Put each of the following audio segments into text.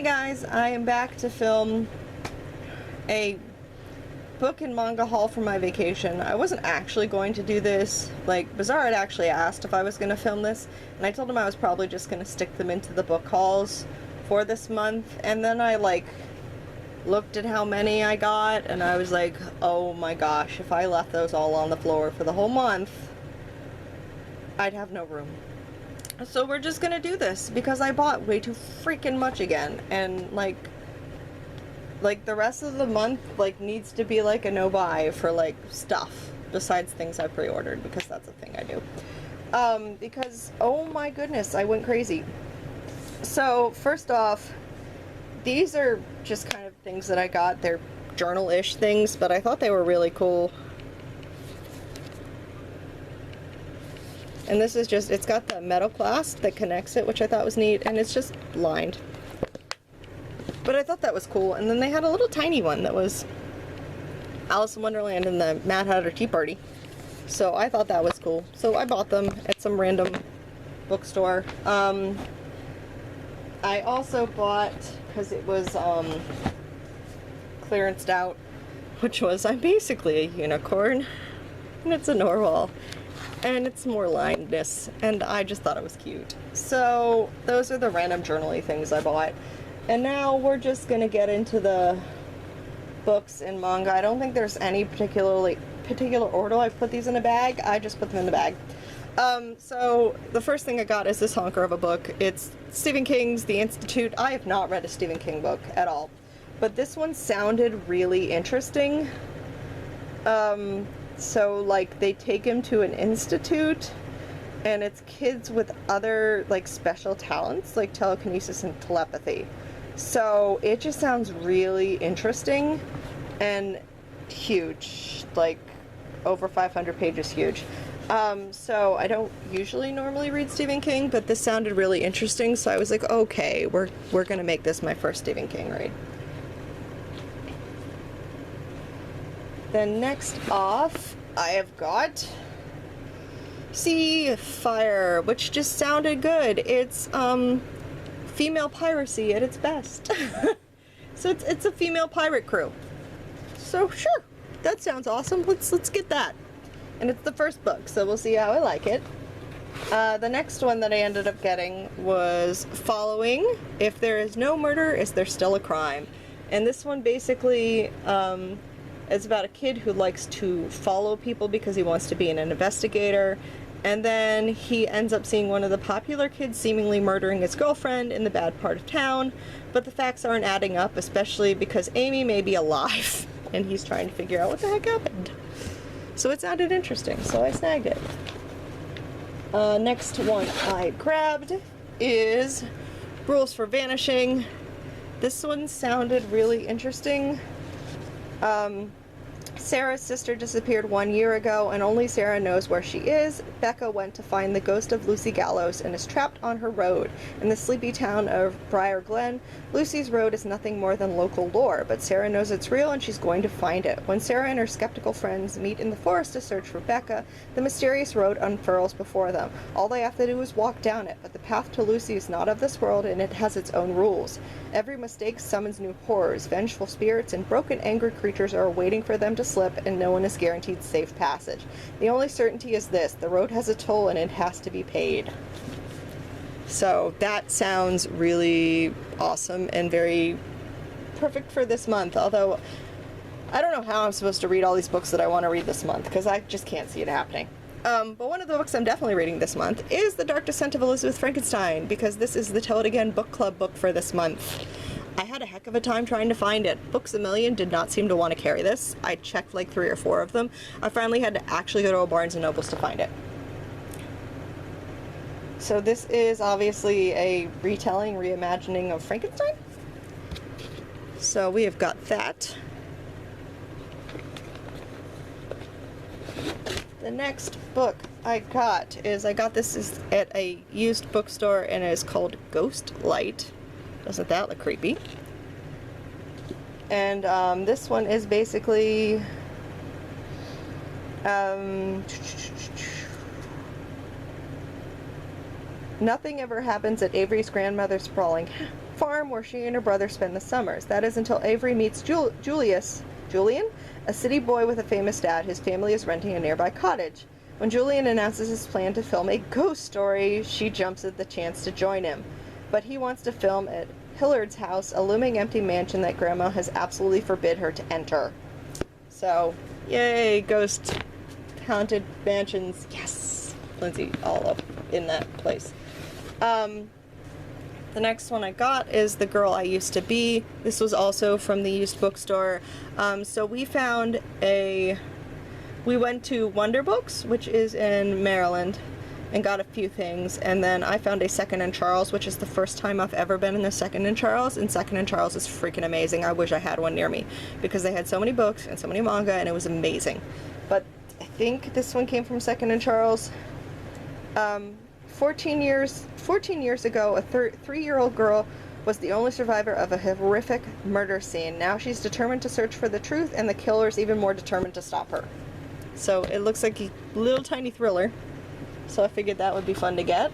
Hey guys, I am back to film a book and manga haul for my vacation. I wasn't actually going to do this. Like, Bazaar had actually asked if I was going to film this, and I told him I was probably just going to stick them into the book hauls for this month, and then I, looked at how many I got, and I was like, oh my gosh, if I left those all on the floor for the whole month, I'd have no room. So we're just gonna do this because I bought way too freaking much again, and like the rest of the month needs to be a no buy for stuff besides things I pre-ordered, because that's a thing I do. Because oh my goodness, I went crazy. So first off, these are just kind of things that I got. They're journal-ish things, but I thought they were really cool. And this is just, it's got the metal clasp that connects it, which I thought was neat, and it's just lined. But I thought that was cool. And then they had a little tiny one that was Alice in Wonderland and the Mad Hatter Tea Party. So I thought that was cool. So I bought them at some random bookstore. I also bought, because it was clearanced out, which was, I'm basically a unicorn, and it's a narwhal. And it's more linedness, and I just thought it was cute. So those are the random journaly things I bought. And now we're just gonna get into the books and manga. I don't think there's any particular order I put these in a bag. I just put them in the bag. So the first thing I got is this honker of a book. It's Stephen King's The Institute. I have not read a Stephen King book at all, but this one sounded really interesting. So they take him to an institute, and it's kids with other special talents like telekinesis and telepathy. So it just sounds really interesting and huge, over 500 pages huge. So I don't usually normally read Stephen King, but this sounded really interesting, so I was like, okay, we're gonna make this my first Stephen King read. Then next off, I have got Sea Fire, which just sounded good. It's female piracy at its best. So it's a female pirate crew. So sure, that sounds awesome. Let's get that. And it's the first book, so we'll see how I like it. The next one that I ended up getting was Following. If there is no murder, is there still a crime? And this one basically it's about a kid who likes to follow people because he wants to be an investigator, and then he ends up seeing one of the popular kids seemingly murdering his girlfriend in the bad part of town, but the facts aren't adding up, especially because Amy may be alive, and he's trying to figure out what the heck happened. So it sounded interesting, so I snagged it. Next one I grabbed is Rules for Vanishing. This one sounded really interesting. Sarah's sister disappeared 1 year ago, and only Sarah knows where she is. Becca went to find the ghost of Lucy Gallows and is trapped on her road. In the sleepy town of Briar Glen, Lucy's road is nothing more than local lore, but Sarah knows it's real and she's going to find it. When Sarah and her skeptical friends meet in the forest to search for Becca, the mysterious road unfurls before them. All they have to do is walk down it, but the path to Lucy is not of this world, and it has its own rules. Every mistake summons new horrors. Vengeful spirits and broken, angry creatures are waiting for them to slip, and no one is guaranteed safe passage. The only certainty is this: the road has a toll and it has to be paid. So that sounds really awesome and very perfect for this month, although I don't know how I'm supposed to read all these books that I want to read this month, because I just can't see it happening. But one of the books I'm definitely reading this month is The Dark Descent of Elizabeth Frankenstein, because this is the Tell It Again book club book for this month. I had a heck of a time trying to find it. Books A Million did not seem to want to carry this. I checked 3 or 4 of them. I finally had to actually go to a Barnes & Nobles to find it. So this is obviously a retelling, reimagining of Frankenstein. So we have got that. The next book I got this at a used bookstore, and it is called Ghost Light. Doesn't that look creepy? And this one is basically Nothing ever happens at Avery's grandmother's sprawling farm where she and her brother spend the summers. That is until Avery meets Julian, a city boy with a famous dad whose family is renting a nearby cottage. When Julian announces his plan to film a ghost story, she jumps at the chance to join him. But he wants to film at Hillard's house, a looming empty mansion that Grandma has absolutely forbid her to enter. So, yay, ghost haunted mansions. Yes! Lindsay all up in that place. The next one I got is The Girl I Used to Be. This was also from the used bookstore. So we went to Wonder Books, which is in Maryland, and got a few things. And then I found a Secondhand Charles, which is the first time I've ever been in a Secondhand Charles. And Secondhand Charles is freaking amazing. I wish I had one near me because they had so many books and so many manga, and it was amazing. But I think this one came from Secondhand Charles. 14 years ago, a 3-year-old girl was the only survivor of a horrific murder scene. Now she's determined to search for the truth, and the killer's even more determined to stop her. So it looks like a little tiny thriller. So I figured that would be fun to get.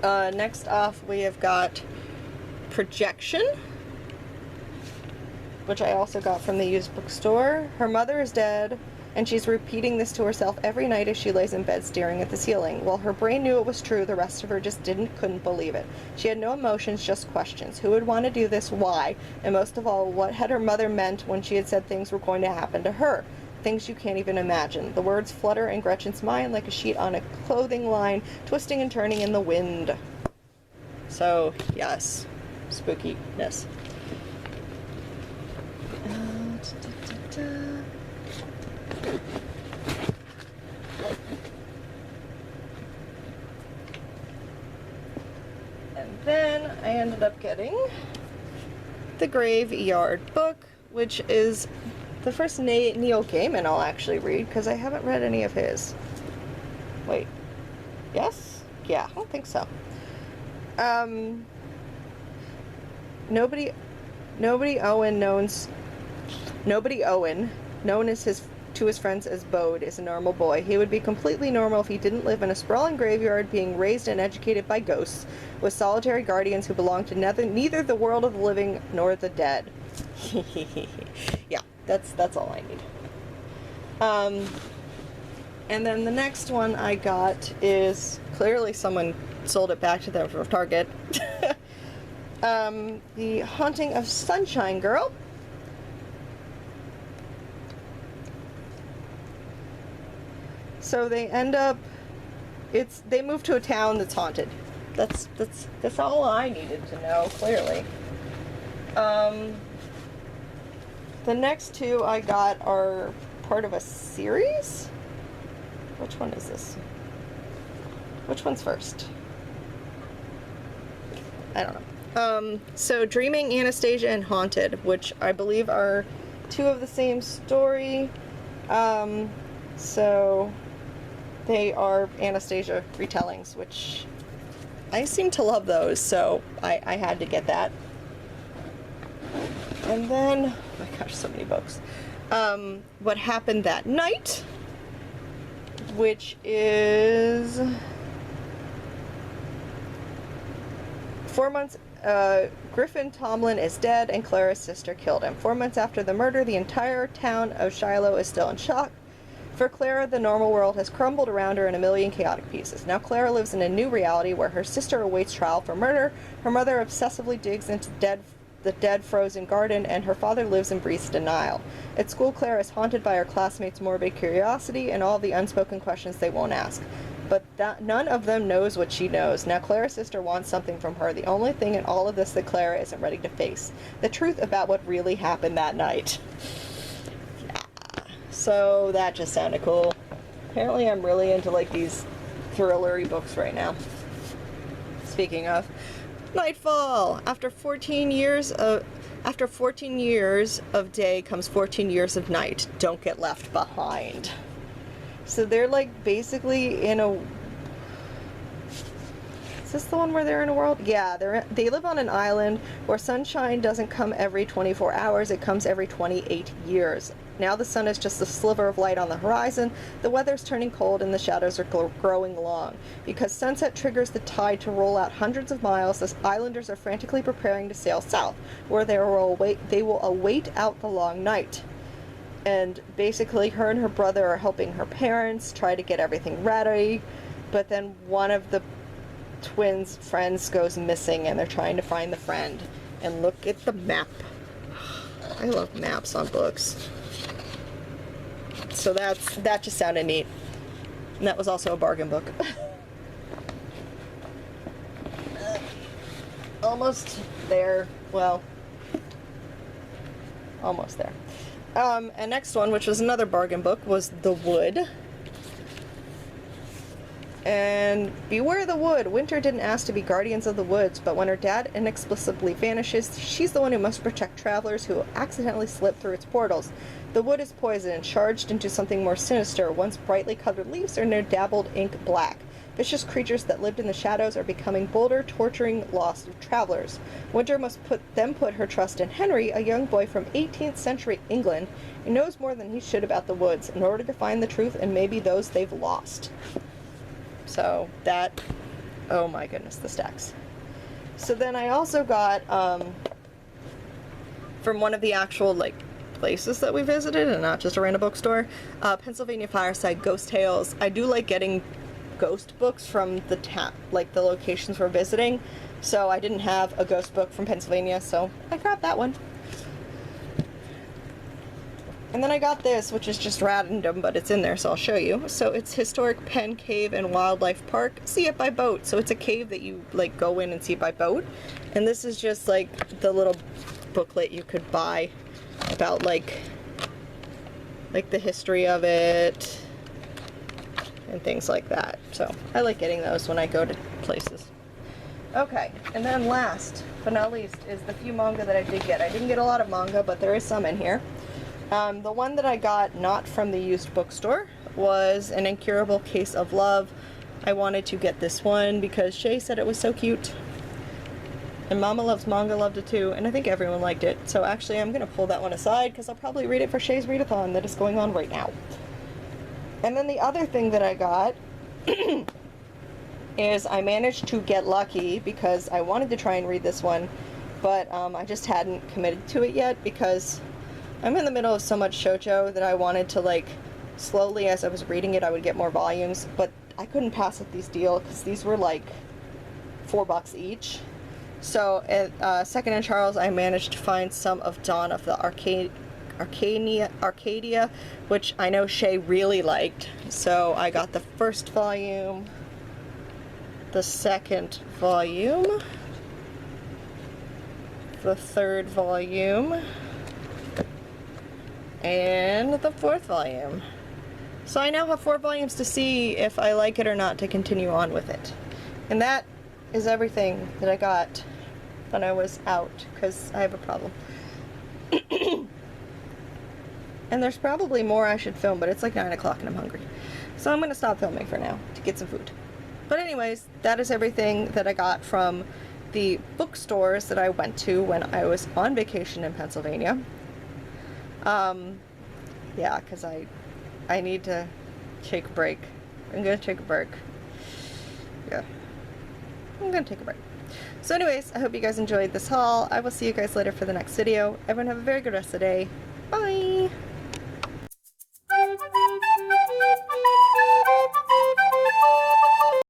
Next off, we have got Projection, which I also got from the used bookstore. Her mother is dead, and she's repeating this to herself every night as she lays in bed staring at the ceiling. While her brain knew it was true, the rest of her just couldn't believe it. She had no emotions, just questions. Who would want to do this? Why? And most of all, what had her mother meant when she had said things were going to happen to her? Things you can't even imagine. The words flutter in Gretchen's mind like a sheet on a clothing line, twisting and turning in the wind. So, yes, spookiness. And then I ended up getting The Graveyard Book, which is the first Neil Gaiman I'll actually read, because I haven't read any of his. Wait. Yes? Yeah, I don't think so. Nobody Owen, known as to his friends as Bode, is a normal boy. He would be completely normal if he didn't live in a sprawling graveyard being raised and educated by ghosts, with solitary guardians who belong to neither the world of the living nor the dead. Yeah, that's all I need. And then the next one I got is, clearly someone sold it back to them from Target. The Haunting of Sunshine Girl. So they end up, they move to a town that's haunted. That's all I needed to know, clearly. The next two I got are part of a series? Which one is this? Which one's first? I don't know. So Dreaming, Anastasia, and Haunted, which I believe are two of the same story. So they are Anastasia retellings, which I seem to love those, so I had to get that. And then, oh my gosh, so many books. What Happened That Night, which is 4 months. Griffin Tomlin is dead, and Clara's sister killed him. 4 months after the murder, the entire town of Shiloh is still in shock. For Clara, the normal world has crumbled around her in a million chaotic pieces. Now Clara lives in a new reality where her sister awaits trial for murder, her mother obsessively digs into the dead frozen garden, and her father lives in breathes denial. At school, Clara is haunted by her classmates' morbid curiosity and all the unspoken questions they won't ask. But none of them knows what she knows. Now Clara's sister wants something from her, the only thing in all of this that Clara isn't ready to face. The truth about what really happened that night. Yeah. So that just sounded cool. Apparently I'm really into like these thrillery books right now. Speaking of, Nightfall! After 14 years of day comes 14 years of night. Don't get left behind. So they're like basically in a... Is this the one where they're in a world? Yeah, they live on an island where sunshine doesn't come every 24 hours, it comes every 28 years. Now the sun is just a sliver of light on the horizon, the weather's turning cold, and the shadows are growing long. Because sunset triggers the tide to roll out hundreds of miles, the islanders are frantically preparing to sail south, where they will await out the long night. And basically, her and her brother are helping her parents try to get everything ready, but then one of the twins' friends goes missing, and they're trying to find the friend. And look at the map. I love maps on books. So that just sounded neat. And that was also a bargain book. Almost there. Well, almost there. And next one, which was another bargain book, was The Wood. And beware the wood. Winter didn't ask to be guardians of the woods, but when her dad inexplicably vanishes, she's the one who must protect travelers who accidentally slip through its portals. The wood is poison and charged into something more sinister. Once brightly colored leaves are now dabbled ink black. Vicious creatures that lived in the shadows are becoming bolder, torturing lost travelers. Winter must put her trust in Henry, a young boy from 18th century England, who knows more than he should about the woods, in order to find the truth and maybe those they've lost. So that, oh my goodness, the stacks. So then I also got, from one of the actual, like, places that we visited, and not just a random bookstore, Pennsylvania Fireside Ghost Tales. I do like getting ghost books from the the locations we're visiting, so I didn't have a ghost book from Pennsylvania, so I grabbed that one. And then I got this, which is just random, but it's in there, so I'll show you. So it's Historic Penn Cave and Wildlife Park. See it by boat. So it's a cave that you, like, go in and see it by boat. And this is just, like, the little booklet you could buy about, like the history of it and things like that. So I like getting those when I go to places. Okay, and then last but not least is the few manga that I did get. I didn't get a lot of manga, but there is some in here. The one that I got not from the used bookstore was An Incurable Case of Love. I wanted to get this one because Shae said it was so cute. And Mama Loves Manga loved it too, and I think everyone liked it. So actually I'm going to pull that one aside because I'll probably read it for Shae's readathon that is going on right now. And then the other thing that I got is I managed to get lucky because I wanted to try and read this one, but I just hadn't committed to it yet because I'm in the middle of so much shoujo that I wanted to, like, slowly as I was reading it I would get more volumes, but I couldn't pass up these deals because these were like $4 each. So at Secondhand Charles I managed to find some of Dawn of the Arcadia, which I know Shae really liked. So I got the first volume, the second volume, the third volume, and the fourth volume. So I now have 4 volumes to see if I like it or not to continue on with it. And that is everything that I got when I was out, because I have a problem. And there's probably more I should film, but it's like 9 o'clock and I'm hungry. So I'm going to stop filming for now to get some food. But anyways, that is everything that I got from the bookstores that I went to when I was on vacation in Pennsylvania. Yeah, because I need to take a break. I'm going to take a break. Yeah. I'm going to take a break. So anyways, I hope you guys enjoyed this haul. I will see you guys later for the next video. Everyone have a very good rest of the day. Bye!